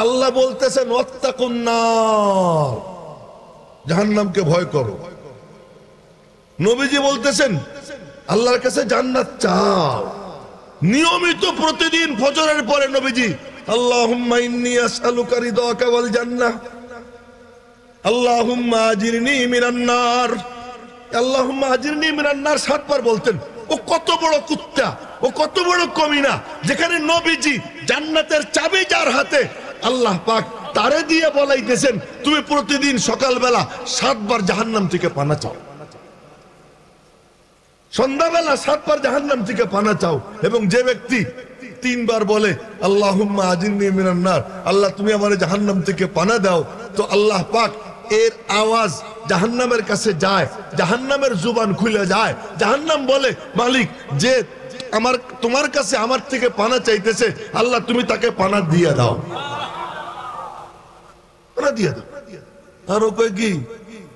আল্লাহ বলতেছেন ওয়াত্তাকুন নার, জাহান্নামকে ভয় করো। নবীজি বলতেছেন আল্লাহর কাছে জান্নাত চাও। নিয়মিত প্রতিদিন ফজরের পরে নবীজি আল্লাহুম্মা ইন্নী আসআলুকা রিদাকা ওয়াল জান্নাহ, আল্লাহুম্মা আজিরনি মিনান নার, আল্লাহুম্মা আজিরনি মিনান নার 7 বার বলতেন। ও কত বড় কুত্তা, ও কত বড় কমিনা, যেখানে নবীজি জান্নাতের চাবি যার হাতে, আল্লাহ পাক তারে দিয়ে বলাইতেছেন তুমি প্রতিদিন সকালবেলা 7 বার জাহান্নাম থেকে পানা চাও, সন্ধ্যাবেলা 7 বার জাহান্নাম থেকে পানা চাও। এবং যে ব্যক্তি 3 বার বলে আল্লাহুম্মা আজিরনি মিনান নার, আল্লাহ তুমি আমারে জাহান্নাম থেকে পানা দাও, তো আল্লাহ পাক এর আওয়াজ জাহান্নামের কাছে যায়, জাহান্নামের জুবান খুলে যায়। জাহান্নাম বলে মালিক যে তোমার কাছে আমার থেকে পানা চাইতেছে, আল্লাহ তুমি তাকে পানা দিয়ে দাও, পানা দিয়ে দাও। আর ওকে কি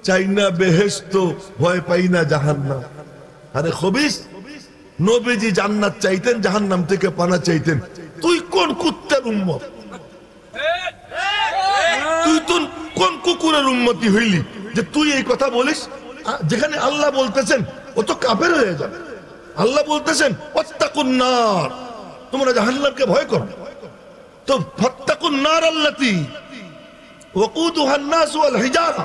চাই না বেহেশত, ভয় পাই না জাহান্নাম। আরে খবিস, নবীজি জান্নাত চাইতেন, জাহান্নাম থেকে পানা চাইতেন। তুই কোন কুত্তার উম্মত? তুই তো কোন কুকুরের উম্মতি হইলি যে তুই এই কথা বলিস? যেখানে আল্লাহ বলতেছেন ও তো কাফের হয়ে যাবে। আল্লাহ বলতেছেন ওয়াত্তাকুন নার, তোমরা জাহান্নামকে ভয় করো। তো ফাত্তাকুন নার আল্লাতী ওয়াকুদুহান নাস ওয়াল হিজারা,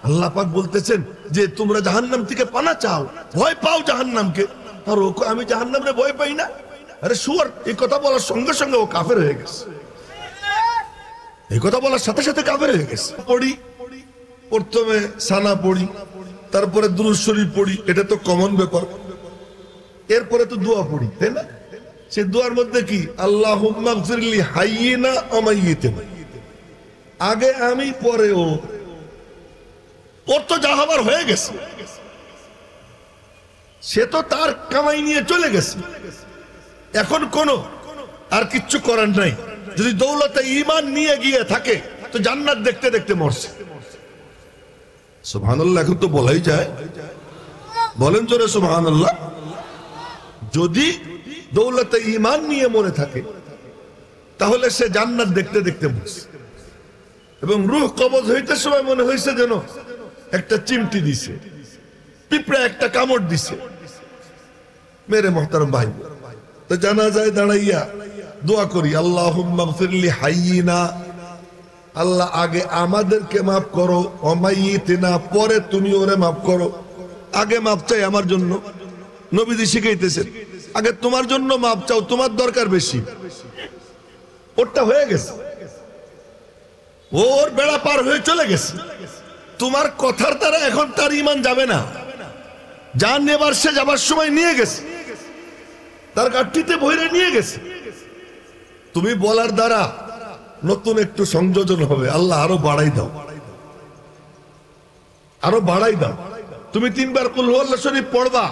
আল্লাহ পাক বলতেছেন যে তোমরা জাহান্নাম থেকে পানা চাও, ভয় পাও জাহান্নামকে। আর ও আমি জাহান্নামে ভয় পাই না। আরে শুয়ার, এই কথা বলার সঙ্গে সঙ্গে ও কাফের হয়ে গেছে। এই কথা বলার সাথে সাথে কাফের হয়ে গেছে। পড়ি, প্রথমে সানা পড়ি, তারপরে দুরূদ শরীফ পড়ি, এটা তো কমন ব্যাপার। এরপরে তো দোয়া পড়ি, তাই না? সে দোয়ার মধ্যে কি আল্লাহুম্মা গফিরলি হাইয়িনা ওয়া মাইয়িতিনা, আগে আমি পরে ও। ওর তো যা হবার হয়ে গেছে, সে তো তার কামাই নিয়ে চলে গেছে, এখন কোনো আর কিচ্ছু করার নাই। যদি দৌলতে ঈমান নিয়ে গিয়ে থাকে তো জান্নাত দেখতে দেখতে মরছে। সুবহানাল্লাহ, এখন তো বলাই যায়, বলেন জোরে সুবহানাল্লাহ। যদি দৌলতে ঈমান নিয়ে মরে থাকে তাহলে সে জান্নাত দেখতে দেখতে মরছে। এবং রূহ কবজ হইতে সময় মনে হয়েছে যেন একটা চিমটি দিছে, পিঁপড়া একটা কামড় দিছে। মেরে মুহতারাম ভাই, তো জানাজায় দাঁড়াইয়া দোয়া করি আল্লাহুম্মা গফিরলি হাইয়িনা, আল্লাহ আগে আমাদেরকে মাফ করো, ওয়া মাইয়িতিনা, পরে তুমি ওরে মাফ করো। আগে মাফ চাই আমার জন্য, নবীজি শিখাইতেছেন আগে তোমার জন্য মাফ চাও, তোমার দরকার বেশি। ওরটা হয়ে গেছে, ওর বেড়া পার হয়ে চলে গেছে। তোমার কথার দ্বারা এখন তার ঈমান যাবে না। যা নেবার সে যাবার সময় নিয়ে গেছে, তার গাঠটিতে ভরে নিয়ে গেছে। তুমি বলার দ্বারা নতুন একটু সংযোজন হবে। আল্লাহ আরো বাড়াই দাও, আরো বাড়াই দাও। তুমি 3 বার কুল হুয়াল্লাহ শরীফ পড়বা,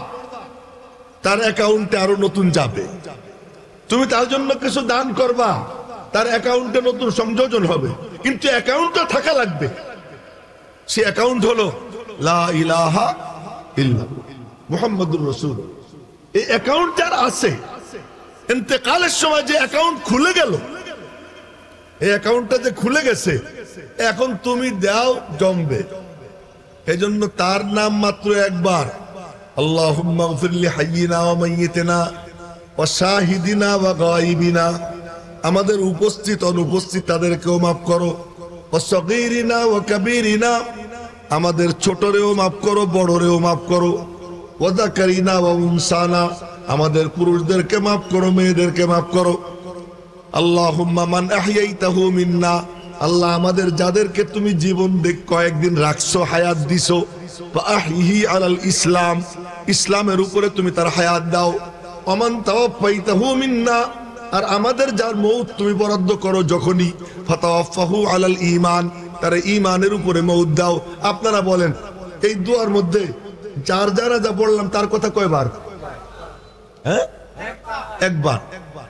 তার অ্যাকাউন্টে আরো নতুন যাবে। তুমি তার জন্য কিছু দান করবা, তার অ্যাকাউন্টে নতুন সংযোজন হবে। কিন্তু অ্যাকাউন্টটা থাকা লাগবে। সে অ্যাকাউন্ট হলো লা ইলাহা ইল্লাল্লাহ মুহাম্মাদুর রাসূল। এই অ্যাকাউন্ট যার আছে, ইন্তেকালের সময় যে অ্যাকাউন্ট খুলে গেল, এই অ্যাকাউন্টটা যে খুলে গেছে, এখন তুমি দাও জমবে। এই জন্য তার নাম মাত্র একবার, আল্লাহুম্মা গফিরলি হাইয়িনা ওয়া মাইয়িতিনা ওয়া শাহিদিনা ওয়া গায়িবিনা, আমাদের উপস্থিত অনুপস্থিত তাদেরকেও মাফ করো। ওয়া সগীরিনা ওয়া কাবীরিনা, আমাদের ছোটরেও মাফ করো, বড়রেও মাফ করো। ওয়া যাকারিনা ওয়া উনসানা, আমাদের পুরুষদেরকে মাফ করো, মেয়েদেরকে মাফ করো। আল্লাহুম্মা মান আহইয়াইতাহু মিন্না, আল্লাহ আমাদের যাদেরকে তুমি জীবন কয়েকদিন রাখছো, হায়াত দিছো, ফাআহইহি আলাল ইসলাম, ইসলামের উপরে তুমি তার হায়াত দাও। ওমান তাওয়াফাইতাহু মিন্না, আর আমাদের যার মৌত তুমি বরাদ্দ করো যখনই, ফাতাওয়াফাহু আলাল ঈমান, তার ঈমানের উপরে মৌত দাও। আপনারা বলেন এই দুয়ার মধ্যে যার যারা যা বললাম তার কথা কয়বার? হ্যাঁ, একবার।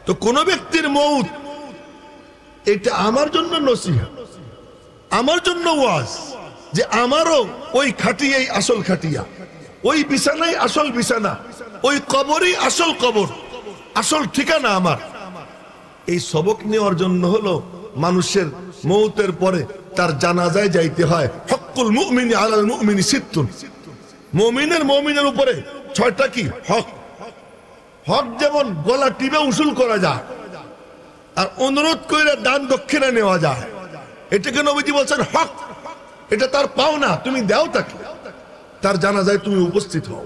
তো কোন ব্যক্তির মৌত, এটা আমার জন্য নসিহত, আমার জন্য ওয়াজ, যে আমারও ওই খাটিয়াই আসল খাটিয়া, ওই বিছানাই আসল বিছানা, ওই কবরই আসল কবর, আসল ঠিকানা আমার। এই সবক নেওয়ার জন্য হলো মানুষের মৌতের পরে তার জানাজায় যাইতে হয়। হকুল মুমিনি আলাল মুমিনি সিত্তুন, মুমিনের উপরে 6টা কি হক। হক যেমন গলা টিপে উসুল করা যায়, আর অনুরোধ করে দান দক্ষিণা নেওয়া যায়। এটাকে নবীজি বলছেন হক, এটা তার পাওনা, তুমি দাও তাকে। তার জানাজায় তুমি উপস্থিত হও।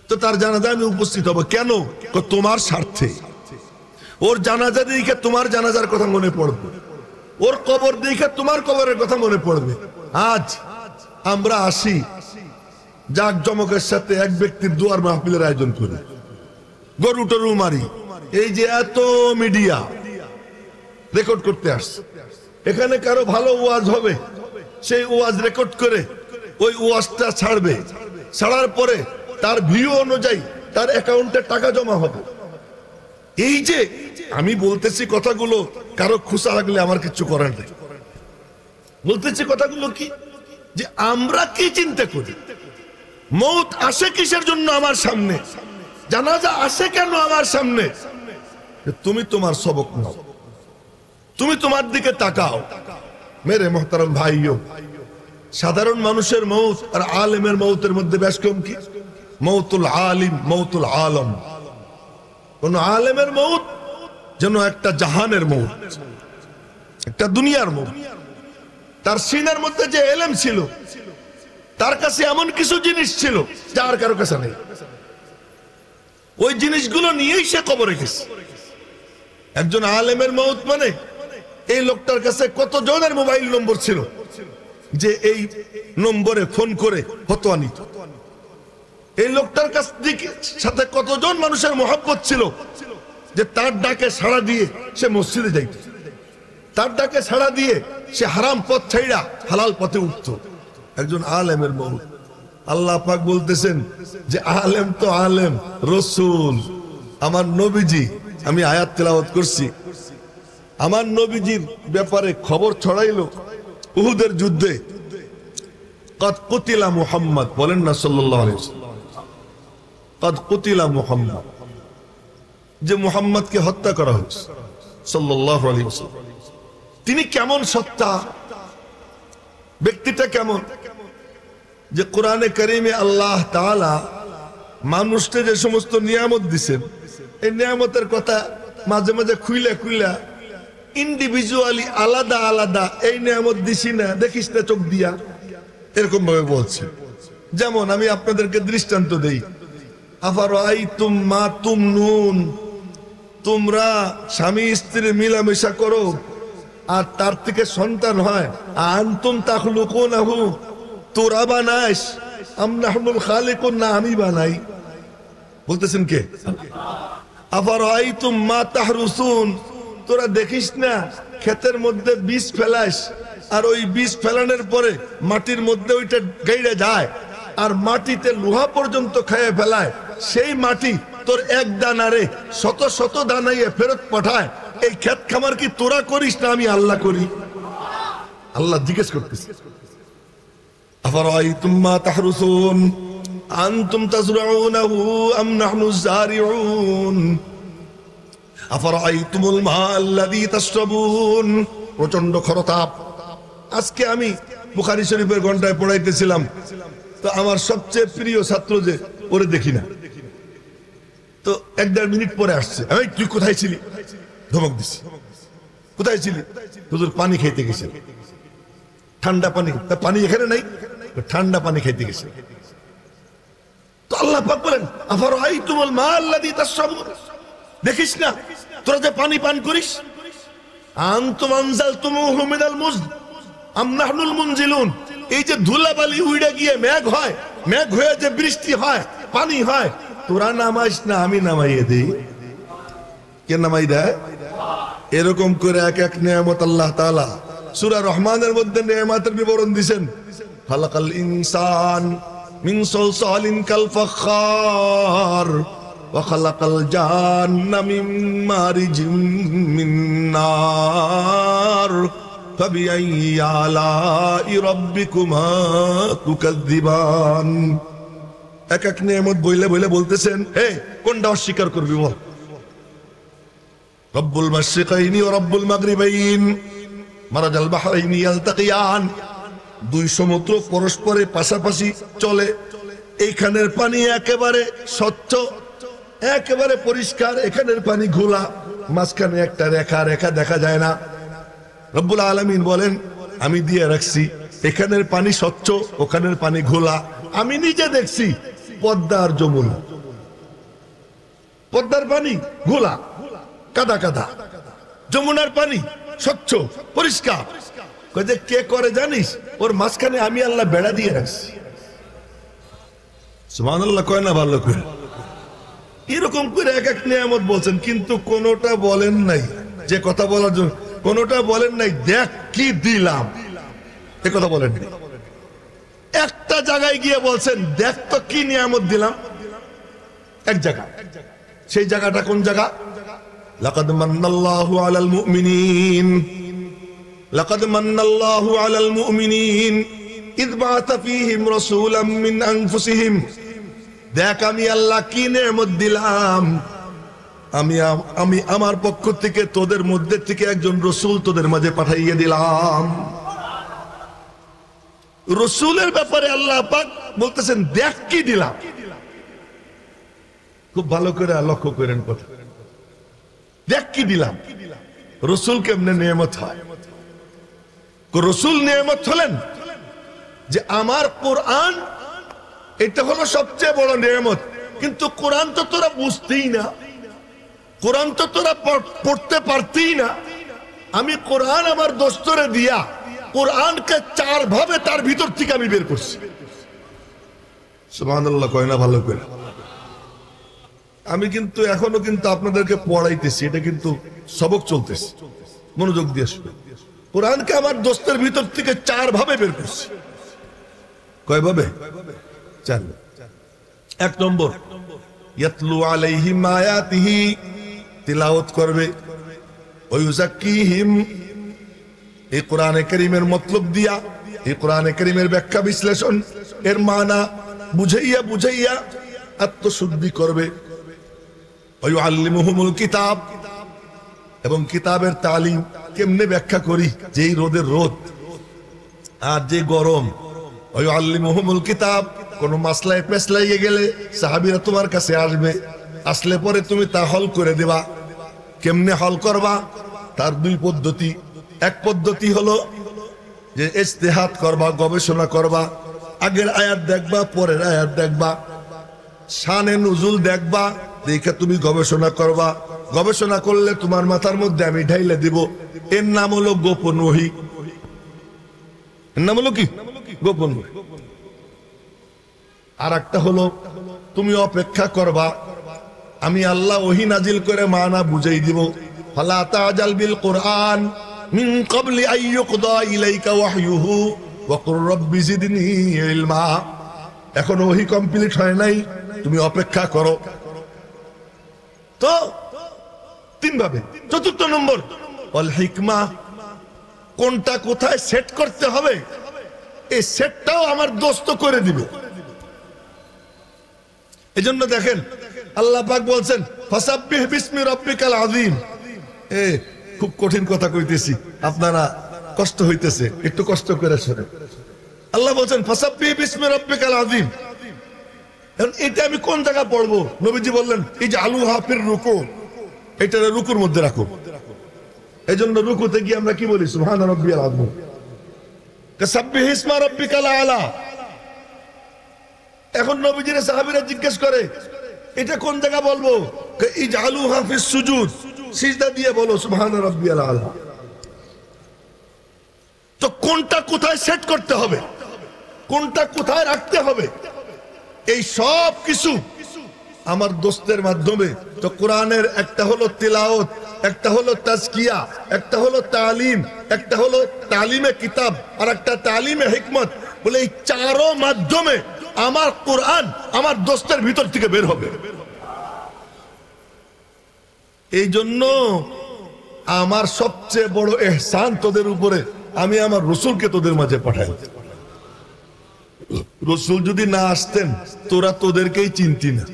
তো তার জানাজায় আমি উপস্থিত হব কেন? তোমার স্বার্থে। ওর জানাজা দেখে তোমার জানাজার কথা মনে পড়বে, ওর কবর দেখে তোমার কবরের কথা মনে পড়বে। আজ আমরা আসি জাক জমকের সাথে এক ব্যক্তির দুয়ার মাহফিলের আয়োজন করি, গরু টরু মারি। এই যে এত মিডিয়া রেকর্ড করতে আসছে, এখানে কারো ভালো ওয়াজ হবে, সেই ওয়াজ রেকর্ড করে ওই ওয়াজটা ছাড়বে। ছাড়ার পরে তার ভিউ অনুযায়ী তার অ্যাকাউন্টে টাকা জমা হবে। এই যে আমি বলতেছি কথাগুলো, কারো খুশা লাগলে আমার কিছু করার নেই। বলতেছি কথাগুলো কি, যে আমরা কি চিন্তা করি, মৌত আসে কিসের জন্য আমার সামনে, জানাজা আসে কেন আমার সামনে। তুমি তোমার সবক নাও, তুমি তোমার দিকে তাকাও। মেরে মোহতারাম ভাইও, সাধারণ মানুষের মৌত আর আলেমের মৌতের মধ্যে বেশ কম কি? মৌতুল আলিম, মৌতুল আলম। কোন আলেমের মৌত যেন একটা জাহানের মৌত, একটা দুনিয়ার মৌত। তার সিনার মধ্যে যে এলেম ছিল, তার কাছে এমন কিছু জিনিস ছিল যার কারো কাছে নেই। ওই জিনিসগুলো নিয়েই সে কবরে গেছে। একজন আলেমের মৌত মানে এই লোকটার কাছে কতজনের মোবাইল নম্বর ছিল যে এই নম্বরে ফোন করে ফতোয়া নিত। এই লোকটার কাছ থেকে সাথে কতজন মানুষের মহব্বত ছিল যে তার ডাকে সাড়া দিয়ে সে মসজিদে যাইত, তার ডাকে সাড়া দিয়ে সে হারাম পথ ছাইড়া হালাল পথে উঠত। একজন আলেমের মৌত। আল্লাহ পাক বলতেছেন যে আলেম তো আলেম, রসুল আমার নবীজি। আমি আয়াত তেলাওয়াত করছি, আমার নবীজির ব্যাপারে খবর ছড়াইলো উহুদের যুদ্ধে। কদ কুতিলা মুহাম্মদ, বলেন না সাল্লাল্লাহু আলাইহি ওয়াসাল্লাম, কদ কুতিলা মুহাম্মদ, যে মুহাম্মদকে হত্যা করা হয়েছে সাল্লাল্লাহু আলাইহি ওয়াসাল্লাম। তিনি কেমন সত্তা, ব্যক্তিটা কেমন, যে কোরআনে কারিমে আল্লাহ তাআলা মানুষকে যে সমস্ত নিয়ামত দিছেন, এই নিয়ামতের কথা মাঝে মাঝে খুইলা খুইলা ইন্ডিভিজুয়ালি আলাদা আলাদা এই নিয়ামত দিছি না, দেখিস না চোখ দিয়া, এরকম ভাবে বলছে। যেমন আমি আপনাদেরকে দৃষ্টান্ত দেই, আফারাআইতুম মা তুমনুন, তোমরা স্বামী স্ত্রী মিলামেশা করো আর তার থেকে সন্তান হয়, আনতুম তাখলুকুনাহু, তোরা বানাস, আম নাহনুল খালিকুন, না আমি বানাই। বলতেছেন কে? আফারাআইতুম মা তাহরুসুন, তোরা দেখিস না ক্ষেতের মধ্যে বীজ ফেলাস, আর ওই বীজ ফেলানোর পরে মাটির মধ্যে ওইটা গাইড়ে যায় আর মাটিতে লোহা পর্যন্ত খেয়ে ফেলায়, সেই মাটি তোর এক দানারে শত শত দানাইয়ে ফেরত পাঠায়। এই ক্ষেত খামার কি তোরা করিস না আমি আল্লাহ করি? আল্লাহ জিজ্ঞেস করতেছে, আফারাআইতুম মা তাহরুসুন আনতুম তাজরাউনাহু আম নাহনুজ যারিউন আফারাআইতুমুল মা আল্লাযী তাশরাবুন। প্রচন্ড খরতাপ। আজকে আমি বুখারী শরীফের ঘন্টায় পড়াইতেছিলাম, তো আমার সবচেয়ে প্রিয় ছাত্র যে ওরে দেখি না, তো 1-1.5 মিনিট পরে আসছে, এই তুই কোথায় ছিলি? ধমক দিছি, কোথায় ছিলি? হুজুর পানি খাইতে গেছে, ঠান্ডা পানি। তা পানি এখানে নাই, ঠান্ডা পানি খাইতে গেছে। তো আল্লাহ পাক বলেন আফারাআইতুমুল মা আল্লাযী তাশরাবুন, দেখিস না তোরা যে পানি পান করিস, আনতুম আনজালতুমুহু মিনাল মুজদ আম নাহনুল মুনজিলুন, এই যে ধুলাবালি উড়ে গিয়ে মেঘ হয়, মেঘ হয়ে যে বৃষ্টি হয়, পানি হয়, তোরা নামাইস না আমি নামাইয়ে দেই। কে নামাই দেয়? এরকম করে এক এক নিয়ামত আল্লাহ তাআলা সূরা রহমানের মধ্যে নিয়ামতের বিবরণ দিবেন। খালাকাল ইনসান মিন সালসালিন কাল ফাখার ওয়া খালাকাল জান্না মিন মারিজিম মিন নার ফাবিআইয়ি আলাই রাব্বিকুমা তুকাযযিবান। এক এক নিয়ামত বইলে বইলে বলতেছেন, হে কোনটা অস্বীকার করবি বল, রব্বুল মাশরিকাইনি ওয়া রব্বুল মাগরিবাইন মারাজাল বাহরাইনি ইয়ালতাকিয়ান, দুই সমুদ্র পরস্পরে পাশাপাশি চলে। এইখানের পানি একেবারে স্বচ্ছ, একেবারে পরিষ্কার, এখানের পানি ঘোলা, মাঝখানে একটা রেখা রেখা দেখা যায় না। রব্বুল আলামিন বলেন আমি দিয়ে রাখছি, এখানের পানি স্বচ্ছ, ওখানের পানি ঘোলা। আমি নিজে দেখছি পদ্মা আর যমুনা, পদ্মার পানি ঘোলা কাদা কাদা, যমুনার পানি স্বচ্ছ পরিষ্কার। কে করে জানিস? ওর মাঝখানে আমি আল্লাহ বেড়া দিয়ে রাখছি। সুবহানাল্লাহ কয় না ভালো করে? এরকম করে এক এক নিয়ামত বলছেন, কিন্তু কোনটা বলেন নাই যে কথা বলার জন্য, কোনটা বলেন নাই দেখ কি দিলাম, এ কথা বলেন নাই। একটা জায়গায় গিয়ে বলছেন দেখ তো কি নিয়ামত দিলাম, এক জায়গা। সেই জায়গাটা কোন জায়গা? লাকাদ মান্নাল্লাহু আলাল মুমিনিন, লাকাদ মান্নাল্লাহু আলাল মুমিনিন ইয বাআসা ফীহিম রাসূলাম মিন আনফুসিহিম। দেখ আমি আল্লাহ কি নিয়ামত দিলাম, আমি আমার পক্ষ থেকে তোদের মধ্যে থেকে একজন রসুল তোদের মাঝে পাঠাইয়ে দিলাম। রসুলের ব্যাপারে আল্লাহ পাক বলতেছেন দেখ কি দিলাম। খুব ভালো করে লক্ষ্য করেন কথা, দেখ কি দিলাম। রসুল কেমনে নিয়ামত হয়? রসুল নিয়ামত হলেন যে আমার কোরআন, এটা হলো সবচেয়ে বড় নিয়ামত। কিন্তু কোরআন তো তোরা বুঝতেই না, কোরআন তো তোরা পড়তে পারতেই না। আমি কোরআন আমার দোস্তরে দিয়া কোরআনকে চার ভাবে তার ভিতর থেকে আমি বের করছি। সুবহানাল্লাহ কয় না ভালো করে? আমি কিন্তু এখনো কিন্তু আপনাদেরকে পড়াইতেছি, এটা কিন্তু সবক চলতেছে, মনোযোগ দিয়ে শুনুন। কোরআনকে আমার দোস্তের ভিতর থেকে চার ভাবে বের করছি। কয় ভাবে? চার। এক নম্বর, ইয়াতলু আলাইহিম আয়াতিহি, তিলাওয়াত করবে। ওয়া ইউযাক্কিহিম, এই কোরআনে কারীমের মতলব দিয়া, এই কোরআনে কারীমের ব্যাখ্যা বিশ্লেষণ, এর মানা বুঝাইয়া বুঝাইয়া আত্মশুদ্ধি করবে। ওয়া ইউআল্লিমুহুমুল কিতাব, এবং কিতাবের তালিম কেমনে ব্যাখ্যা করি, যেই রোদের রোদ আর যে গরম। ওয়া ইউআল্লিমুহুমুল কিতাব, কোন মাসলায় পেছলাইয়ে গেলে সাহাবীরা তোমার কাছে আসবে, আসলে পরে তুমি তা হল করে দেবা। কেমনে হল করবা? তার দুই পদ্ধতি। এক পদ্ধতি হলো যে ইজতিহাদ করবা, গবেষণা করবা, আগের আয়াত দেখবা, পরের আয়াত দেখবা, শানে নুজুল দেখবা, দেখে তুমি গবেষণা করবা। গবেষণা করলে তোমার মাথার মধ্যে আমি ঢাইলে দিব। এর নাম হলো গোপন ওহী। এর নাম হলো কি? গোপন ওহী। আর একটা হলো তুমি অপেক্ষা করবা, আমি আল্লাহ ওহী নাজিল করে মানা বুঝাই দিব। ফালা তাজাল বিল কুরআন মিন ক্বাবলি আন ইউকদা ইলাইকা ওয়াহয়ুহু ওয়া কুর রাব্বি জিদনি ইলমা। এখন ওহী কমপ্লিট হয় নাই, তুমি অপেক্ষা করো। তো তিন ভাবে। চতুর্থ নম্বর, ওয়াল হিকমা, কোনটা কোথায় সেট করতে হবে এই সেটটাও আমার দোস্ত করে দিবে। এজন্য দেখেন আল্লাহ পাক বলছেন ফাসাব্বিহ বিসমি রাব্বিকাল আযীম। খুব কঠিন কথা কইতেছি, আপনারা কষ্ট হইতেছে, একটু কষ্ট করে শুনেন। আল্লাহ বলছেন ফাসাব্বিহ বিসমি রাব্বিকাল আযীম। এটা আমি কোন জায়গা পড়বো? নবীজি বললেন ইজআলুহা ফির রুকু, এটা রুকুর মধ্যে রাখো। এজন্য রুকুতে গিয়ে আমরা কি বলি? সুবহান রাব্বিয়াল আযীম, কাসাব্বিহ ইসমা রাব্বিকাল আলা। এখন নবীজির সাহাবীরা জিজ্ঞেস করে এটা কোন জায়গা বলবো? ইজআলুহা ফিস সুজুদ, সিজদা দিয়ে বলো সুবহান রাব্বিয়াল আলা। তো কোনটা কোথায় সেট করতে হবে, কোনটা কোথায় রাখতে হবে, এই সব কিছু আমার দোস্তের মাধ্যমে। তো কোরআনের একটা হলো তিলাওয়াত, একটা হলো তাজকিয়া, একটা হলো তালিম, একটা হলো তালিমে কিতাব, আর একটা তালিমে হিকমত। বলে এই চারো মাধ্যমে আমার কোরআন আমার দোস্তের ভিতর থেকে বের হবে। এই জন্য আমার সবচেয়ে বড় ইহসান তোদের উপরে, আমি আমার রসুলকে তোদের মাঝে পাঠাই। রসুল যদি না আসতেন তোরা তোদেরকেই চিনতি না,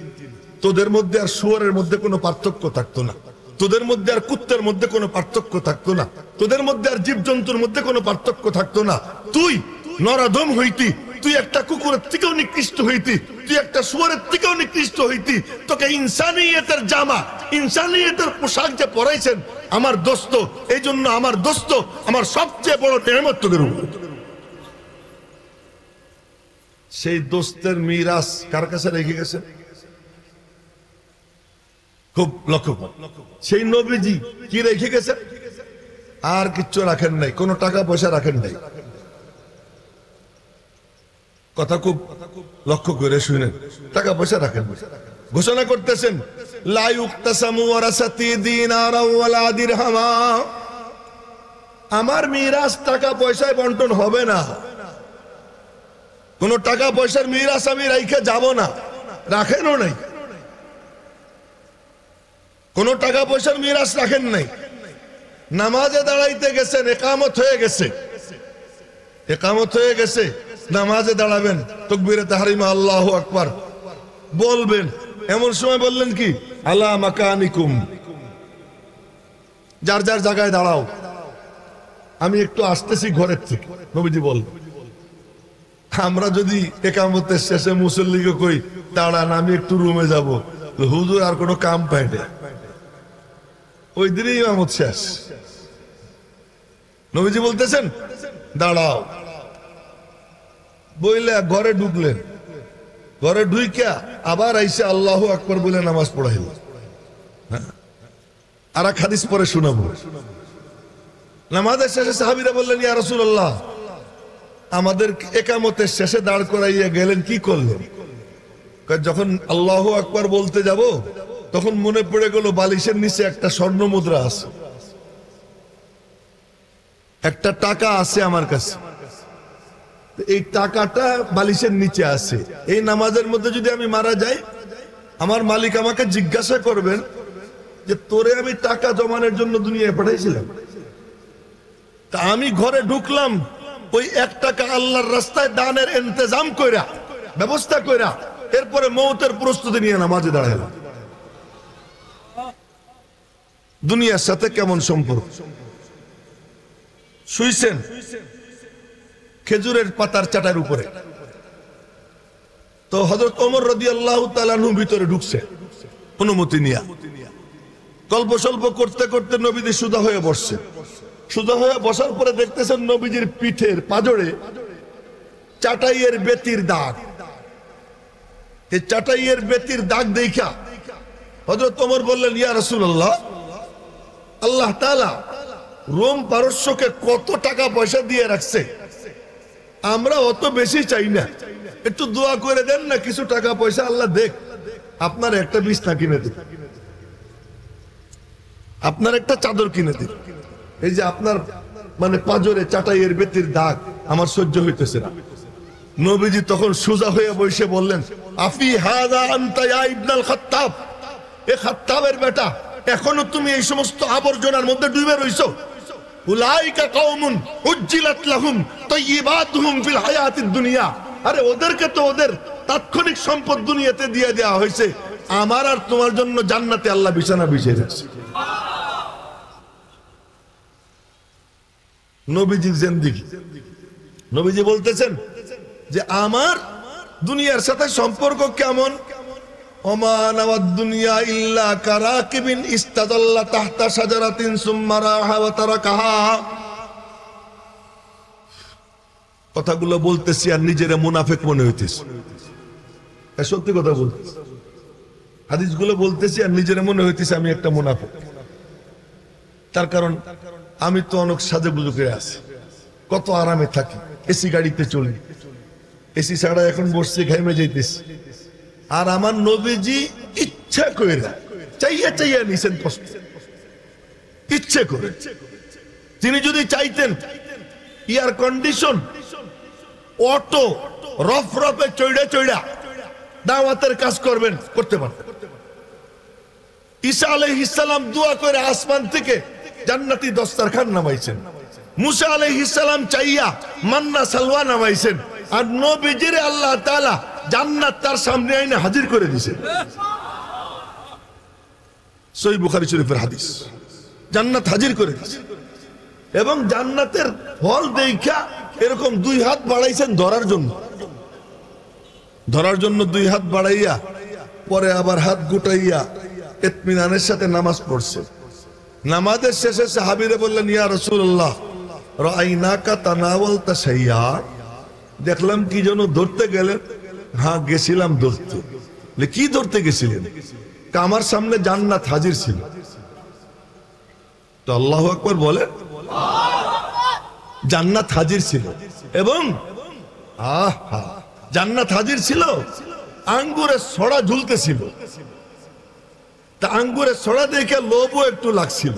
তোদের মধ্যে আর শুয়োরের মধ্যে কোনো পার্থক্য থাকতো না। তোদের মধ্যে আর কুত্তের মধ্যে কোনো পার্থক্য থাকতো না, তোদের মধ্যে আর জীবজন্তুর মধ্যে কোনো পার্থক্য থাকতো না। তুই নরাধম হইতি, তুই একটা কুকুরের থেকেও নিকৃষ্ট হইতি, তুই একটা শুয়োরের থেকেও নিকৃষ্ট হইতি। তোকে ইনসানিয়তের জামা, ইনসানিয়তের পোশাক যে পরাইছেন আমার দোস্ত, এই জন্য আমার দোস্ত আমার সবচেয়ে বড় নেয়ামত তোদের উপর। সেই দোস্তের মিরাস কার কাছে রেখে গেছে? খুব লক্ষ্য কর, সেই নবীজি কি রেখে গেছে? আর কিচ্ছু রাখেন নাই, কোনো টাকা পয়সা রাখেন নাই। কথা খুব লক্ষ্য করে শুনেন, টাকা পয়সা রাখেন। ঘোষণা করতেছেন লা ইউকতাসামু ওয়ারাসাতি দিনারা ওয়ালা দিরহামা, আমার মিরাস টাকা পয়সায় বন্টন হবে না, কোন টাকা পয়সার মিরাস আমি রাইখে যাব না, রাখেনও নাই, কোন টাকা পয়সার মিরাস রাখেন নাই। নামাজে দাঁড়াইতে গেছেন, একামত হয়ে গেছে, একামত হয়ে গেছে, নামাজে দাঁড়াবেন, তাকবীরে তাহরিমা আল্লাহু আকবার বলবেন, এমন সময় বললেন কি আলা মাকানিকুম, যার যার জায়গায় দাঁড়াও, আমি একটু আসতেছি ঘরের থেকে। নবীজি বল, আমরা যদি একামতের শেষে মুসল্লিকে কই দাঁড়ান আমি একটু রুমে যাব, হুজুর আর কোনো কাম পায় না, ওই দিনই ইমামত শেষ। নবীজি বলতেছেন দাঁড়াও, বইলে ঘরে ঢুকলেন, ঘরে ঢুইকা আবার আইসা আল্লাহু আকবার বলে নামাজ পড়াইল। আর এক হাদিস পরে শোনাবো। নামাজের শেষে সাহাবীরা বললেন ইয়া রাসূলুল্লাহ, আমাদের একামতের শেষে দাঁড় করাইয়া গেলেন, কি করলেন? যখন আল্লাহু আকবার বলতে যাব তখন মনে পড়ে গেল বালিশের নিচে একটা স্বর্ণ মুদ্রা আছে, একটা টাকা আছে আমার কাছে, এই টাকাটা বালিশের নিচে আছে। এই নামাজের মধ্যে যদি আমি মারা যাই, আমার মালিক আমাকে জিজ্ঞাসা করবেন যে তোরে আমি টাকা জমানোর জন্য দুনিয়ায় পাঠাইছিলাম, তা আমি ঘরে ঢুকলাম ওই 1 টাকা আল্লাহর রাস্তায় দানের ইন্তজাম কইরা, ব্যবস্থা কইরা, এরপরে মওতের প্রস্তুতি নিয়ে নামাজে দাঁড়াইলাম। দুনিয়ার সাথে কেমন সম্পর্ক? শুইছেন খেজুরের পাতার চাটার উপরে, তো হযরত ওমর রাদিয়াল্লাহু তাআলা আনহু ভিতরে ঢুকছে অনুমতি নিয়া, গল্প সল্প করতে করতে নবীজি সুজা হয়ে বসছে। সুজা হয়ে বসার পরে দেখতেছেন নবীজির পিঠের পাজরে চাটাইয়ের বেতির দাগ। এই চাটাইয়ের বেতির দাগ দেখা হযরত ওমর বললেন ইয়া রাসূলুল্লাহ, আল্লাহ তাআলা রোম পারস্যকে কত টাকা পয়সা দিয়ে রাখছে, আমরা অত বেশি চাই না, একটু দোয়া করে দেন না, কিছু টাকা পয়সা আল্লাহ দেখ, আপনার একটা বিছনা কিনে দিন, আপনার একটা চাদর কিনে দিন, এই যে আপনার মানে পাজরে চাটাইয়ের বেতির দাগ আমার সহ্য হইতেছে না। নবীজি তখন সোজা হয়ে বসে বললেন আফি হাযা আনতা ইয়া ইবনুল খাত্তাব, এ খাত্তাবের বেটা, এখনো তুমি এই সমস্ত আবর্জনার মধ্যে ডুবে রইছো। উলাইকা কওমুন উজ্জিলাত লাহুম তাইয়্যিবাতুহুম ফিল হায়াতিদ দুনিয়া, আরে ওদেরকে তো ওদের তাৎক্ষণিক সম্পদ দুনিয়াতে দিয়ে দেওয়া হয়েছে, আমার আর তোমার জন্য জান্নাতে আল্লাহ বিছানা বিছিয়ে রেখেছে। নবীজির জিন্দেগি, নবীজি বলতেছেন যে আমার দুনিয়ার সাথে সম্পর্ক কেমন? ওমা নাওয়াদ দুনিয়া ইল্লা কারাকিবিন ইস্তাযাল্লা তাহতা শাজারাতিন সুম্মা রাহা ওয়া তারাকাহা। কথাগুলো বলতেছি আর নিজেরে মুনাফিক মনে হইতেছে, সত্যি কথা বলতেছি, হাদিসগুলো বলতেছি আর নিজেরে মনে হইতেছে আমি একটা মুনাফিক। তার কারণ আমি তো অনেক সাজে গুজে করে আছি, কত আরামে থাকি, এসি গাড়িতে চলি, এসি ছাড়া এখন বসছি ঘামে যাইতেছি, আর আমার নবীজি ইচ্ছা করে চাইয়া চাইয়া নিছেন কষ্ট, ইচ্ছে করে। তিনি যদি চাইতেন এয়ার কন্ডিশন অটো রফরফে চইড়া চইড়া দাওয়াতের কাজ করবেন, করতে পারতেন। ঈসা আলাইহিস সালাম দোয়া করে আসমান থেকে জান্নাতি দস্তরখান নামাইছেন, মুসা আলাইহিস সালাম চাইয়া মান্না সালওয়া নামাইছেন, আর নবীজির আল্লাহ তাআলা জান্নাত তার সামনে আইনে হাজির করে দিয়েছেন। সহিহ বুখারী শরীফের হাদিস। জান্নাত হাজির করে দিয়েছে এবং জান্নাতের ফল দেখা এরকম দুই হাত বাড়াইছেন ধরার জন্য। ধরার জন্য দুই হাত বাড়াইয়া পরে আবার হাত গুটাইয়া ইতমিনানের সাথে নামাজ পড়ছে। নামাজের শেষে সাহাবীরা বললেন, ইয়া রাসূলুল্লাহ রাআইনাকা তানাওয়ালতা শাইয়া, দেখলাম কি যেন ধরতে গেলেন। হ্যাঁ গেছিলাম ধরতে। কি ধরতে গেছিলেন? আমার সামনে জান্নাত হাজির ছিল। তো আল্লাহু আকবার বলে, জান্নাত হাজির ছিল এবং জান্নাত হাজির ছিল, আঙ্গুরের ছড়া ঝুলতেছিল। তা আঙ্গুরের ছড়া দেখে লোভও একটু লাগছিল।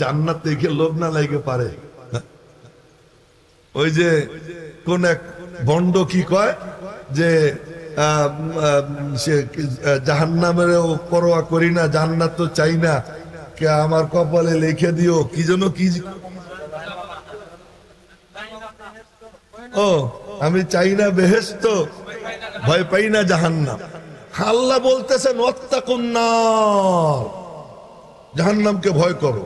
জান্নাত দেখে লোভ না লাগে পারে? ওই যে কোন এক ভণ্ড কি কয় যে জাহান্নামের পরোয়া করি না, জান্নাত তো চাই না, কে আমার কপালে লিখে দিও কি যেন কি, ও আমি চাই না বেহেশত, ভয় পাই না জাহান্নাম। আল্লাহ বলতেছেন ওয়াত্তাকুন নার, জাহান্নামকে ভয় করো।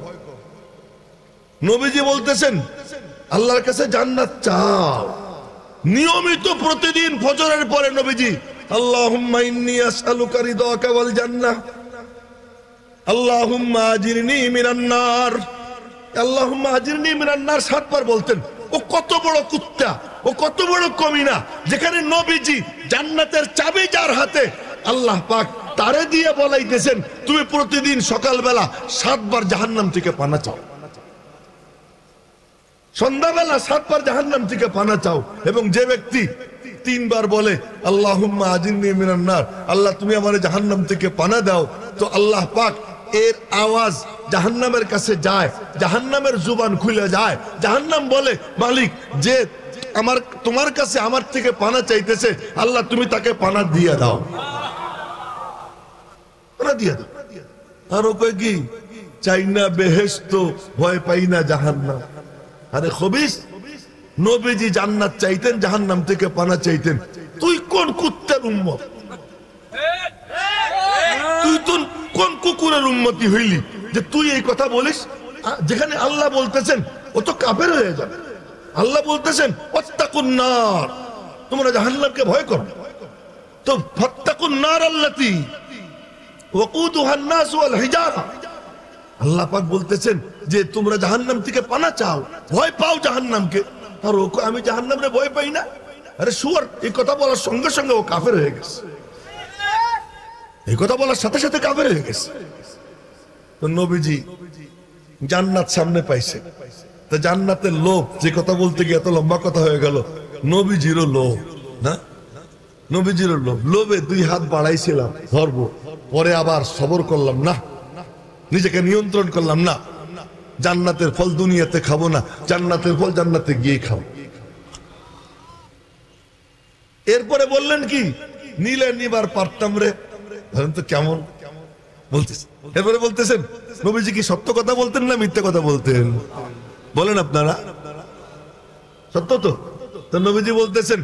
নবীজি বলতেছেন আল্লাহর কাছে জান্নাত চাও। নিয়মিত প্রতিদিন ফজরের পরে নবীজি আল্লাহুম্মা ইন্নী আসআলুকা রিদাকা ওয়াল জান্নাহ, আল্লাহুম্মা আজিরনি মিনান নার, আল্লাহুম্মা আজিরনি মিনান নার 7 বার বলতেন। ও কত বড় কুত্তা, ও কত বড় কমিনা, যেখানে নবীজি জান্নাতের চাবি যার হাতে, আল্লাহ পাক তারে দিয়ে বলাইতেছেন তুমি প্রতিদিন সকালবেলা 7 বার জাহান্নাম থেকে পানা চাও, সন্ধ্যাবেলা 7 বার জাহান্নাম থেকে পানা চাও। এবং যে ব্যক্তি 3 বার বলে আল্লাহুম্মা আজিরনি মিনান নার, আল্লাহ তুমি আমারে জাহান্নাম থেকে পানা দাও, তো আল্লাহ পাক এর আওয়াজ জাহান্নামের কাছে যায়, জাহান্নামের জুবান খুলে যায়। জাহান্নাম বলে মালিক যে আমার তোমার কাছে আমার থেকে পানা চাইতেছে, আল্লাহ তুমি তাকে পানা দিয়ে দাও, পানা দিয়ে দাও। আর ও কয় কি, চাই না বেহেশত, ভয় পাই না জাহান্নাম। আরে খবিস, নবীজি জান্নাত চাইতেন, জাহান্নাম থেকে পানা চাইতেন। তুই কোন কুত্তার উম্মত? তুই তো কোন কুকুরের উম্মতি হইলি যে তুই এই কথা বলিস? যেখানে আল্লাহ বলতেছেন ও তো কাফের হয়ে যাবে। আল্লাহ বলতেছেন ওয়াত্তাকুন নার, তোমরা জাহান্নামকে ভয় করো। তো ফাত্তাকুন নার আল্লাতী ওয়াকুদুহান নাস ওয়াল হিজারা, আল্লাহ পাক বলতেছেন যে তোমরা জাহান্নাম থেকে পানা চাও, ভয় পাও জাহান্নামকে। আর ও আমি জাহান্নামে ভয় পাই না। আরে শুয়ার, এই কথা বলার সঙ্গে সঙ্গে ও কাফের হয়ে গেছে। এই কথা বলার সাথে সাথে কাফের হয়ে গেছে। তো নবীজি জান্নাত সামনে পাইছে, তো জান্নাতের লোভ, যে কথা বলতে গিয়ে এত লম্বা কথা হয়ে গেল, নবীজিরও লোভ না, নবীজিরও লোভ। লোভে 2 হাত বাড়াইছিলাম ধরবো, পরে আবার সবর করলাম না, নিজেকে নিয়ন্ত্রণ করলাম না। জান্নাতের ফল দুনিয়াতে খাবো না, জান্নাতের ফল জান্নাতে গিয়ে খাবো। এরপরে বললেন কি, নিলে নিবার পারতাম রে, ধরেন তো কেমন বলতেছে। এরপরে বলতেছেন নবীজি কি সত্য কথা বলতেন না মিথ্যা কথা বলতেন? বলেন আপনারা, সত্য তো? তো নবীজি বলতেছেন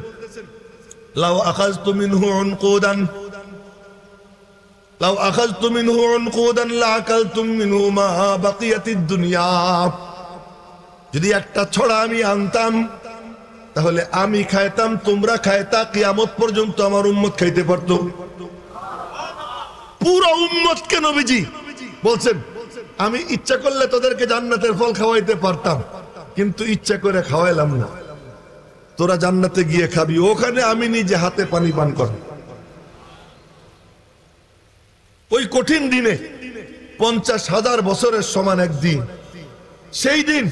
লাউ আখাযতু মিনহু উনকুদান, লাউ আখাযতু মিনহু উনকুদান লাআকালতুম মিনহু মা বাকিয়াতিদ দুনিয়া, যদি একটা ছড়া আমি আনতাম তাহলে আমি খাইতাম, তোমরা খাইতা, কিয়ামত পর্যন্ত আমার উম্মত খাইতে পারতো। পুরো উম্মতকে নবীজি বলছেন আমি ইচ্ছা করলে তোদেরকে জান্নাতের ফল খাওয়াইতে পারতাম, কিন্তু ইচ্ছা করে খাওয়াইলাম না। তোরা জান্নাতে গিয়ে খাবি, ওখানে আমি নিজে হাতে পানি পান করব। ওই কঠিন দিনে 50,000 বছরের সমান একদিন, সেই দিন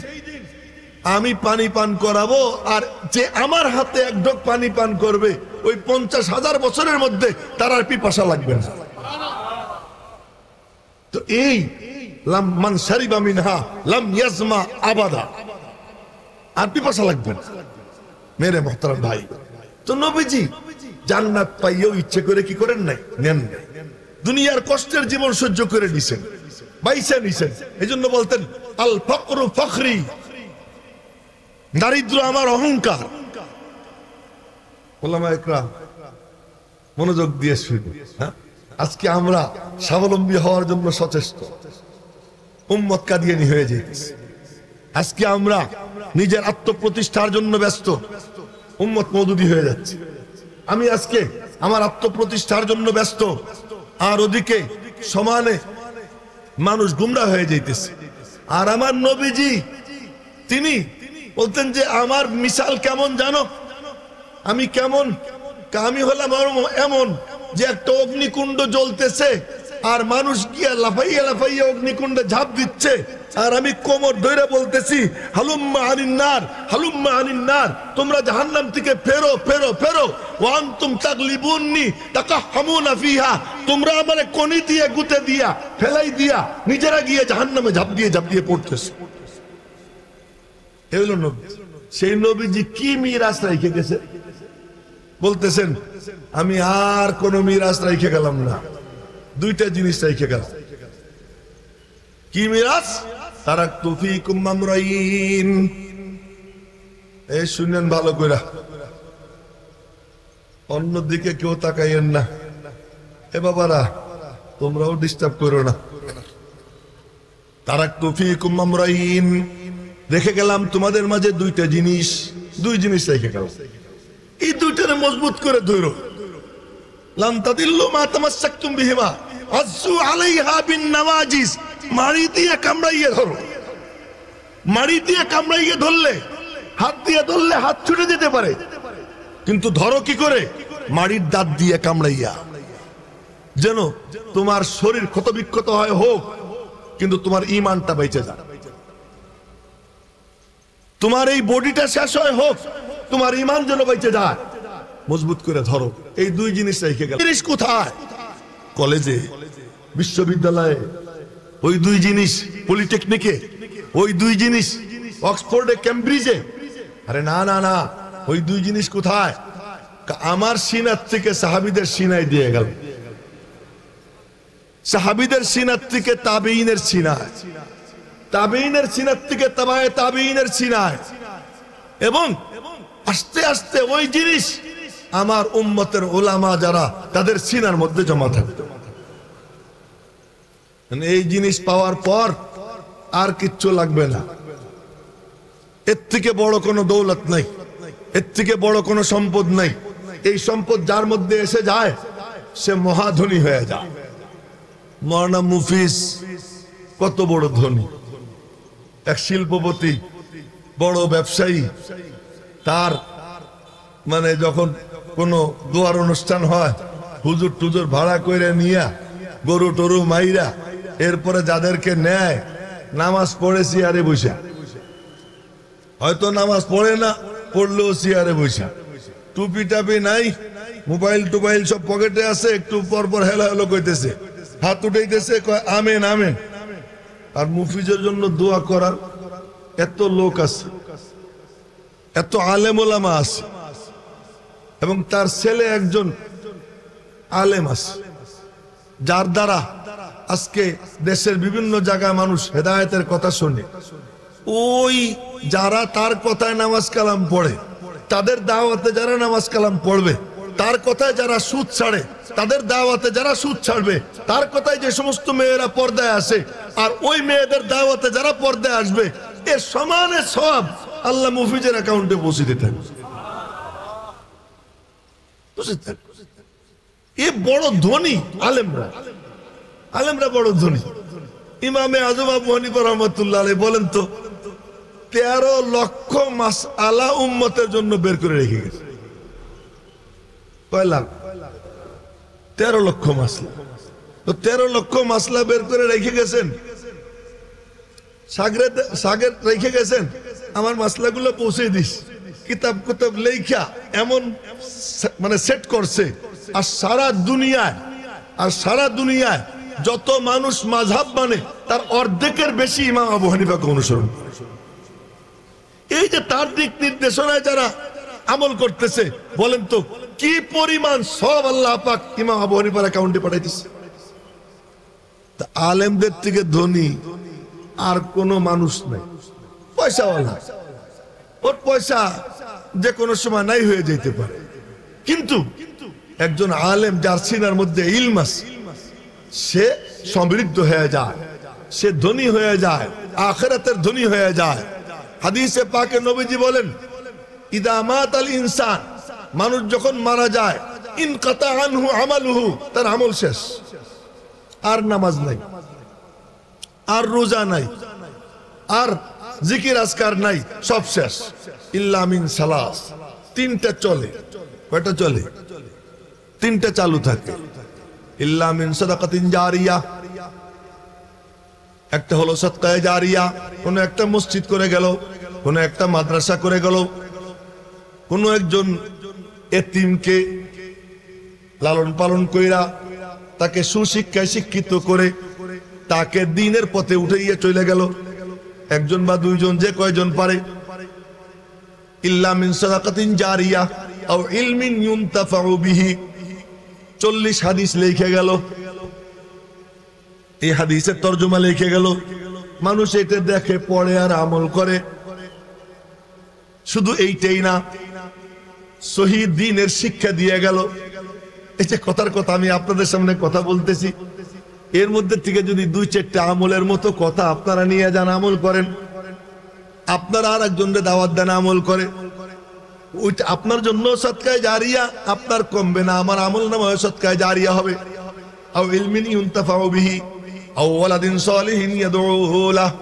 আমি পানি পান করাবো, আর যে আমার হাতে 1 ঢোক পানি পান করবে ওই 50,000 বছরের মধ্যে তার আর পিপাসা লাগবে না। তো এই লাম মান শারিবা মিনহা লাম ইয়াজমা আবাদা, আর পিপাসা লাগবে না মেরে মুহতারাম ভাই। তো নবীজি জান্নাত পাইয়েও ইচ্ছে করে কি করেন নাই, নেন নাই। দুনিয়ার কষ্টের জীবন সহ্য করে নিছেন, বাইসা নিছেন। এজন্য বলতেন আল ফকরু ফখরি, দারিদ্র আমার অহংকার। ওলামা ইকরাম মনোযোগ দিয়ে শুনুন। আজকে আমরা স্বাবলম্বী হওয়ার জন্য সচেষ্ট, উম্মত কাদিয়ানী হয়ে যাইতেছে। আজকে আমরা নিজের আত্মপ্রতিষ্ঠার জন্য ব্যস্ত, উম্মত মওদুদি হয়ে যাচ্ছে। আমি আজকে আমার আত্মপ্রতিষ্ঠার জন্য ব্যস্ত, আর ওদিকে সমানে মানুষ গুমরা হয়ে যাইতেছে। আর আমার নবীজি তিনি বলতেন যে আমার মিসাল কেমন জানো, আমি কেমন, আমি হলাম এমন যে একটা অগ্নিকুণ্ড জ্বলতেছে আর মানুষ গিয়া লাফাইয়া লাফাইয়া অগ্নিকুণ্ডে ঝাঁপ দিচ্ছে, আর আমি কোমর ধরে বলতেছি হালুম্মা আনিন নার, হালুম্মা আনিন নার, তোমরা জাহান্নাম থেকে ফেরো ফেরো ফেরো। ওয়া আনতুম তাগলিবুননি তাকাহহামুনা ফিহা, তোমরা আমারে কোনি দিয়ে গুতে দিয়া ফেলাই দিয়া নিজেরা গিয়ে জাহান্নামে ঝাঁপ দিয়ে পড়তেছে। এই হলো নবী। সেই নবীজি কি মিরাজ রেখে গেছে? বলতেছেন আমি আর কোন মিরাজ রেখে গেলাম না, দুইটা জিনিস রেখে গেলাম। কি মিরাজ? তারাকতু ফীকুম আমরাইন। এই শুনেন ভালো করে, অন্যদিকে কেউ তাকাইয়েন না। এ বাবারা তোমরাও ডিস্টার্ব করো না। তারাকতু ফীকুম আমরাইন, রেখে গেলাম তোমাদের মাঝে দুইটা জিনিস, দুই জিনিস রেখে গেলাম। এই দুইটারে মজবুত করে ধরো। লান তাদিল্লু মা তামাসসাকতুম বিহিমা আযু আলাইহা বিন নাওয়াজিস, মাড়ি দিয়ে কামড়াইয়ে ধরো। মাড়ি দিয়ে কামড়াইয়ে ধরলে, হাত দিয়ে ধরলে হাত ছুটে যেতে পারে, কিন্তু ধরো কি করে? মাড়ির দাঁত দিয়ে কামড়াইয়া, যেন তোমার শরীর ক্ষত বিক্ষত হয় হোক, কিন্তু তোমার ঈমানটা বেঁচে যায়। তোমার এই বডিটা শেষ হয় হোক, তোমার ঈমান যেন বেঁচে যায়। মজবুত করে ধরো। এই দুই জিনিস রেখে গেল। জিনিস কোথায়? কলেজে, বিশ্ববিদ্যালয়ে ওই দুই জিনিস, পলিটেকনিকে ওই দুই জিনিস, অক্সফোর্ডে, কেমব্রিজে। আরে না না না, ওই দুই জিনিস কোথায়? আমার সিনার থেকে সাহাবীদের সিনায় দিয়ে গেল, সাহাবীদের সিনার থেকে তাবেঈনের সিনায়, তাবেঈনের সিনার থেকে তাবায়ে তাবেঈনের সিনায়, এবং আস্তে আস্তে ওই জিনিস আমার উম্মতের উলামা যারা তাদের সিনার মধ্যে জমা থাকতো। এই জিনিস পাওয়ার পর আর কিচ্ছু লাগবে না। এর থেকে বড় কোনো দৌলত নাই, এর থেকে বড় কোনো সম্পদ নাই। এই সম্পদ যার মধ্যে এসে যায় সে মহাধনী হয়ে যায়। মাওলানা মুফিজ কত বড় ধনী, এক শিল্পপতি, বড় ব্যবসায়ী। তার মানে যখন কোনো দোয়ার অনুষ্ঠান হয়, হুজুর টুজুর ভাড়া করে নিয়া গরু টরু মাইরা এরপরে যাদেরকে নেয়, নামাজ পড়ে চেয়ারে বসে, হয়তো নামাজ পড়ে না, পড়লেও চেয়ারে বসে, টুপি টাপি নাই, মোবাইল টোবাইল সব পকেটে আছে, একটু পর পর হেলা হেলো কইতেছে, হাত উঠাইতেছে, কয় আমেন আমেন। আর মুফিজের জন্য দোয়া করার এত লোক আছে, এত আলেম ওলামা আছে, এবং তার ছেলে একজন আলেম আছে, যার দ্বারা আজকে দেশের বিভিন্ন জায়গায় মানুষ হেদায়েতের কথা শোনে। ওই যারা তার কথায় নামাজ কালাম পড়ে, তাদের দাওয়াতে যারা নামাজ কালাম পড়বে, তার কথায় যারা সুদ ছাড়ে, তাদের দাওয়াতে যারা সুদ ছাড়বে, তার কথায় যে সমস্ত মেয়েরা পর্দায় আসে, আর ওই মেয়েদের দাওয়াতে যারা পর্দায় আসবে, এর সমানে সব আল্লাহ মুফিজের অ্যাকাউন্টে পৌঁছে দিতে থাকবে। এ বড় ধনী আলেমরা, আলেমরা বড় ধনী। ইমামে আজম আবু হানিফা রাহমাতুল্লাহ আলাইহি বলেন তো, 13 লক্ষ মাসআলা উম্মতের জন্য বের করে রেখে গেছে। কয় লাখ? 13 লক্ষ মাসলা। তো 13 লক্ষ মাসলা বের করে রেখে গেছেন, সাগরে রেখে গেছেন, আমার মাসলাগুলো পৌঁছে দিস। কিতাব কুতাব লেখা এমন মানে সেট করছে। আর সারা দুনিয়ায় যত মানুষ মাযহাব মানে তার অর্ধেকের বেশি ইমাম আবু হানিফাকে অনুসরণ করে। এই যে তার দিক নির্দেশনায় যারা আমল করতেছে, বলেন তো কি পরিমাণ সব আল্লাহ পাক ইমাম আবু হানিফার অ্যাকাউন্টে পাঠাইতেছে। তা আলেমদের থেকে ধনী আর কোন মানুষ নাই, পয়সাওয়ালা। ওর পয়সা যে কোনো সময় নাই হয়ে যেতে পারে, কিন্তু একজন আলেম যার সিনার মধ্যে ইলম আছে, সে সমৃদ্ধ হয়ে যায়, সে ধনী হয়ে যায়, আখিরাতের ধনী হয়ে যায়। হাদিসে পাকে নবীজি বলেন, ইদা মাতাল ইনসান, মানুষ যখন মারা যায়, ইনকাতা আনহু আমালুহু, তার আমল শেষ। আর নামাজ নাই, আর রোজা নাই, আর জিকির আজকার নাই, সব শেষ। ইল্লা মিন সালাস, তিনটা চলে। কয়টা চলে? তিনটা চালু থাকে। ইল্লা মিন সাদাকাতিন জারিয়া, একটা হলো সাদকায়ে জারিয়া, কোন একটা মসজিদ করে গেল, কোন একটা মাদ্রাসা করে গেল, কোন একজন এতিমকে লালন পালন কইরা তাকে সুশিক্ষায় শিক্ষিত করে তাকে দ্বীনের পথে উঠাইয়া চলে গেল, একজন বা দুইজন, যে কয়জন পারে। ইল্লা মিন সাদাকাতিন জারিয়া আও ইলমিন ইউনতাফাউ বিহি, 40 হাদিস লিখে গেল। এই হাদিসের তরজমা লিখে গেল, মানুষ এটা দেখে, পড়ে আর আমল করে। শুধু এইটাই না, শহীদ দ্বীনের শিক্ষা দিয়ে গেল। এই যে কথার কথা আমি আপনাদের সামনে কথা বলতেছি, এর মধ্যে থেকে যদি 2-4টা আমলের মতো কথা আপনারা নিয়ে যান, আমল করেন, আপনারা আর একজনকে দাওয়াত দেন, আমল করে, ওইটা আপনার জন্য সদকায়ে জারিয়া, আপনার কমবে না, আমার আমল নামায় সদকায়ে জারিয়া হবে। আও ইলমিন ইউনতাফাউ বিহি আও ওয়ালাদিন সালিহিন ইয়াদউ লাহু,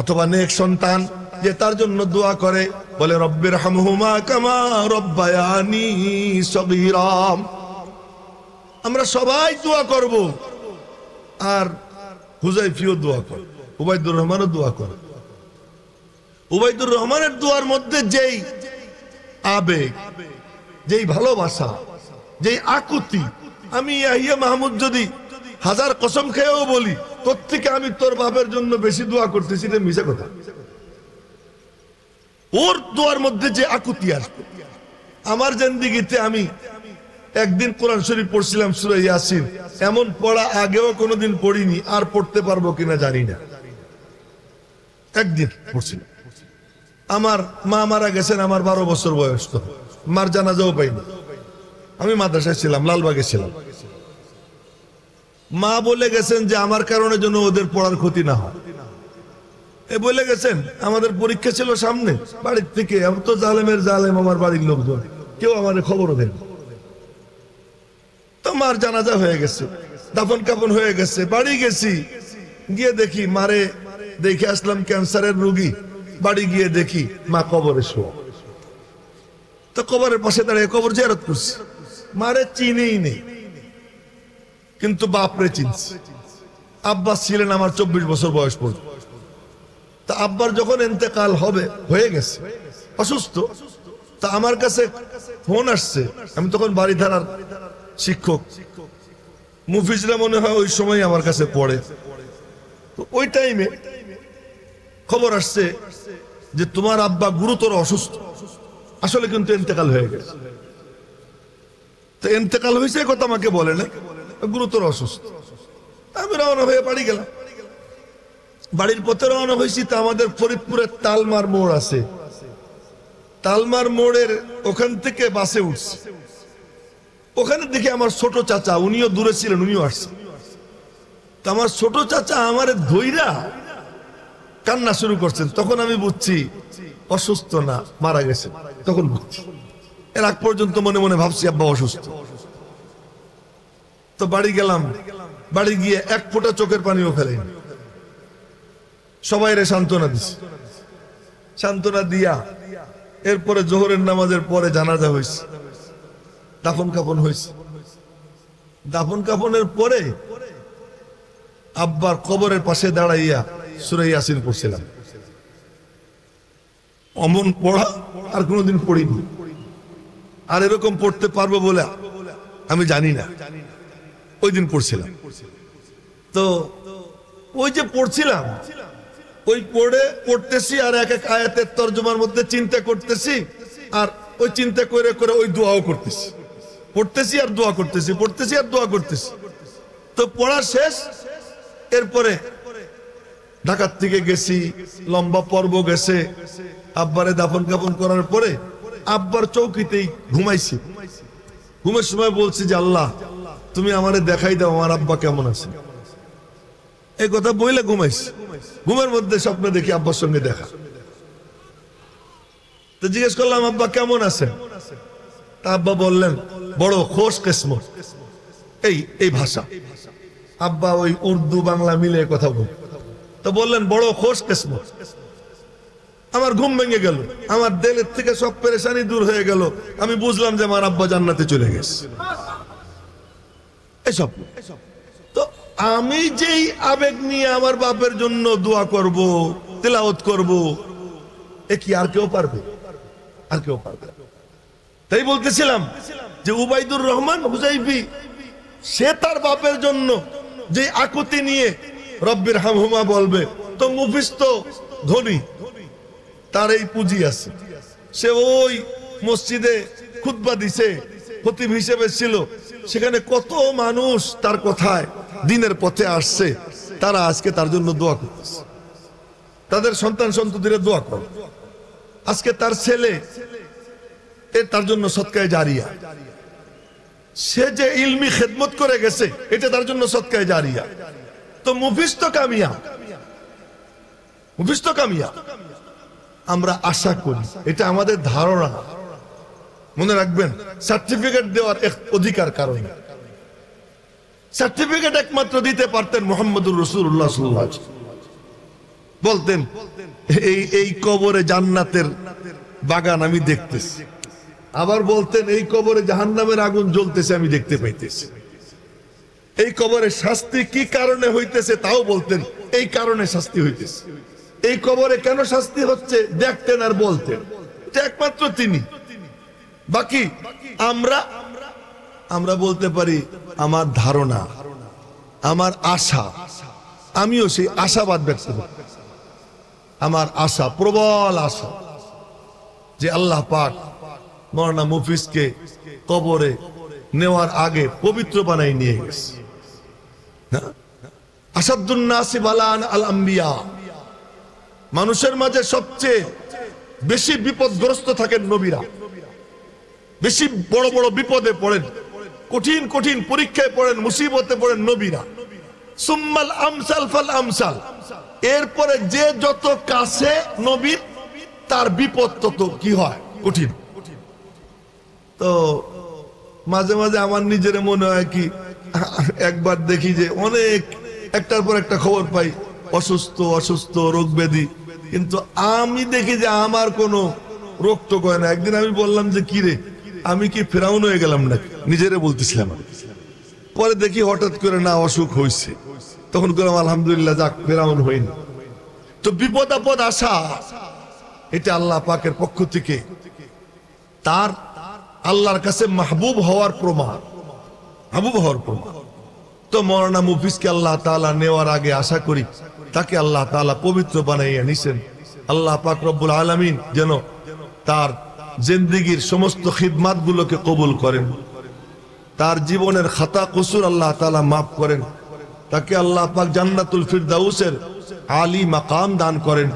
অথবা নেক সন্তান যে তার জন্য দোয়া করে, বলে রব্বির হামহুমা কামা রব্বায়ানি সগীরা। আমরা সবাই দোয়া করব, আর হুযায়ফিও দোয়া করে, উবাইদুর রহমানও দোয়া করে। উবাইদুর রহমানের দোয়ার মধ্যে যেই আবেগ, যেই ভালোবাসা, যেই আকুতি, আমি ইয়াহিয়া মাহমুদ যদি 1000 কসম খেয়েও বলি তোর থেকে আমি তোর বাপের জন্য বেশি দোয়া করতেছি, এটা মিছা কথা। ওর দোয়ার মধ্যে যে আকুতি আসবে। আমার জিন্দেগিতে আমি একদিন কোরআন শরীফ পড়ছিলাম, সূরা ইয়াসিন, এমন পড়া আগেও কোনোদিন পড়িনি, আর পড়তে পারবো কিনা জানি না। একদিন পড়ছিলাম, আমার মা মারা গেছেন, আমার 12 বছর বয়স, তো মার জানাজাও পাইনি। আমি মাদ্রাসায় ছিলাম, লালবাগে ছিলাম। মা বলে গেছেন যে আমার কারণে যেন ওদের পড়ার ক্ষতি না হয়, এ বলে গেছেন। আমাদের পরীক্ষা ছিল সামনে, বাড়ির থেকে, আমি তো জালেমের জালেম, আমার বাড়ির লোকজন কেউ আমার খবরও দেন। তো মার জানাজা হয়ে গেছে, দাফন কাফন হয়ে গেছে, বাড়ি গেছি, গিয়ে দেখি মারে দেখে আসলাম ক্যান্সারের রোগী। বাড়ি গিয়ে দেখি মা কবরে শোয়া। তো কবরের পাশে দাঁড়িয়ে কবর জিয়ারত করছি। মারে চিনেই নেই, কিন্তু বাপরে চিনছি। আব্বাস ছিলেন আমার 24 বছর বয়স পর্যন্ত। তা আব্বার যখন ইন্তেকাল হয়ে গেছে, অসুস্থ, তা আমার কাছে ফোন আসছে। আমি তখন বাড়িধারার শিক্ষক, মুফিজরা মনে হয় ওই সময় আমার কাছে পড়ে। তো ওই টাইমে খবর আসছে যে তোমার আব্বা গুরুতর অসুস্থ, আসলে কিন্তু ইন্তেকাল হয়ে গেছে। তো ইন্তেকাল হয়েছে কথা আমাকে বলে না, গুরুতর অসুস্থ। আমি রওনা হয়ে বাড়ি গেলাম। বাড়ির পথে রওনা হয়েছি, তা আমাদের ফরিদপুরের তালমার মোড় আছে, তালমার মোড়ের ওখান থেকে বাসে উঠছি। ওখানে দেখি আমার ছোট চাচা, উনিও দূরে ছিলেন, উনিও আসছে। তো আমার ছোট চাচা আমার ধইরা কান্না শুরু করছেন। তখন আমি বুঝছি অসুস্থ না, মারা গেছে। তখন বুঝছি, এর আগ পর্যন্ত মনে মনে ভাবছি আব্বা অসুস্থ। তো বাড়ি গেলাম, বাড়ি গিয়ে এক ফোঁটা চোখের পানিও ফেলেনি। সবাইরে সান্ত্বনা দিছি, সান্ত্বনা দিয়া এরপরে জোহরের নামাজের পরে জানাজা হয়েছে, দাফন কাফন হয়েছে। দাফন কাফনের পরে আব্বার কবরের পাশে দাঁড়াইয়া সূরা ইয়াসিন পড়ছিলাম। অমন পড়া আর কোনোদিন পড়িনি, আর এরকম পড়তে পারবো বলে আমি জানি না। ওই দিন পড়ছিলাম। তো ওই যে পড়ছিলাম, ওই পড়তেছি আর এক এক আয়াতের তরজমার মধ্যে চিন্তা করতেছি, আর ওই চিন্তা করে করে ওই দোয়াও করতেছি, পড়তেছি আর দোয়া করতেছি, পড়তেছি আর দোয়া করতেছি। তো পড়া শেষ, এরপরে ঢাকার থেকে গেছি, লম্বা পর্ব গেছে। আব্বারে দাফন কাফন করার পরে আব্বার চৌকিতেই ঘুমাইছি। ঘুমের সময় বলছি যে আল্লাহ, তুমি আমারে দেখাই দাও আমার আব্বা কেমন আছে। এই কথা বইলে ঘুমাইস, ঘুমের মধ্যে স্বপ্নে দেখি আব্বার সঙ্গে দেখা। তো জিজ্ঞেস করলাম আব্বা কেমন আছেন? তা আব্বা বললেন বড় খোশ কিসমত। এই ভাষা আব্বা ওই উর্দু বাংলা মিলে কথা বল। তো বললেন বড় খোশ কিসমত। আমার ঘুম ভেঙে গেল, আমার দিলের থেকে সব পেরেশানি দূর হয়ে গেল। আমি বুঝলাম যে আমার আব্বা জান্নাতে চলে গেছে। এসব তো আমি যেই আবেগ নিয়ে আমার বাপের জন্য দোয়া করব, তিলাওয়াত করব, এ কি আর কেউ পারবে? আর কেউ পারবে? তাই বলতেছিলাম যে উবাইদুর রহমান হুজাইফি সে তার বাপের জন্য যে আকুতি নিয়ে রব্বির হামহুমা বলবে, তো মুফিস তো ধনী, তার এই পুঁজি আছে। সে ওই মসজিদে খুতবা দিছে, খতিব হিসেবে ছিল, সেখানে কত মানুষ তার কথায় দিনের পথে আসছে, তারা আজকে তার জন্য দোয়া করতেছে, তাদের সন্তান সন্ততিরা দোয়া করে। আজকে তার ছেলে তার জন্য সদকায়ে জারিয়া, সে যে ইলমি খেদমত করে গেছে এটা তার জন্য সদকায়ে জারিয়া। তো মুফিস তো কামিয়া, মুফিস তো কামিয়া। আমরা আশা করি, এটা আমাদের ধারণা। মনে রাখবেন সার্টিফিকেট দেওয়ার এক অধিকার কারণে, সার্টিফিকেট একমাত্র দিতে পারতেন মুহাম্মদুর রাসূলুল্লাহ সাল্লাল্লাহু আলাইহি ওয়াসাল্লাম। বলতেন এই কবরে জান্নাতের বাগান আমি দেখতেছি, আবার বলতেন এই কবরে জাহান্নামের আগুন জ্বলতেছে আমি দেখতে পাইতেছি। এই কবরে শাস্তি কি কারণে হইতেছে তাও বলতেন, এই কারণে শাস্তি হইতেছে। এই কবরে কেন শাস্তি হচ্ছে দেখতেন আর বলতেন। এটা একমাত্র তিনি। বাকি আমরা বলতে পারি আমার ধারণা, আমার আশা, আমিও সেই আশাবাদ ব্যক্ত করি। আমার আশা, প্রবল আশা যে আল্লাহ পাক মওলানা মুফিসকে কবরে নেওয়ার আগে পবিত্র বানাই নিয়ে গেছে। আসাদুন নাসি বালান আল আম্বিয়া, মানুষের মাঝে সবচেয়ে বেশি বিপদগ্রস্ত থাকেন নবীরা। বেশি বড় বড় বিপদে পড়েন, কঠিন কঠিন পরীক্ষায় পড়েন, মুসিবতে পড়েন নবীরা। সুম্মাল আমসাল ফাল আমসাল, এরপরে যে যত কাছে নবীর তার বিপদ তত কি হয় কঠিন। তো মাঝে মাঝে আমার নিজের মনে হয় কি, একবার দেখি যে অনেক একটার পর একটা খবর পাই, অসুস্থ অসুস্থ রোগ ব্যাধি, কিন্তু আমি দেখি যে আমার কোনো রোগ টোক হয় না। একদিন আমি বললাম যে কি রে, আমি কি ফেরাউন হয়ে গেলাম নাকি, নিজেরে বলতেছিলাম। পরে দেখি হঠাৎ করে না অসুখ হয়েছে, তখন করলাম আলহামদুলিল্লাহ, যাক ফেরাউন হইনি। তো বিপদ আপদ আসা এটা আল্লাহ পাকের পক্ষ থেকে তার আল্লাহর কাছে মাহবুব হওয়ার প্রমাণ, মাহবুব হওয়ার প্রমাণ। তো মওলানা মুফিসকে আল্লাহ তাআলা নেওয়ার আগে আশা করি তাকে আল্লাহ তাআলা পবিত্র বানাইয়া নিছেন। আল্লাহ পাক রব্বুল আলামিন যেন তার জিন্দেগীর সমস্ত খিদমাত গুলোকে কবুল করেন, তার জীবনের খাতা কসুর আল্লাহ তাআলা মাফ করেন, তাকে আল্লাহ পাক জান্নাতুল ফিরদাউসের আলী মাকাম দান করেন।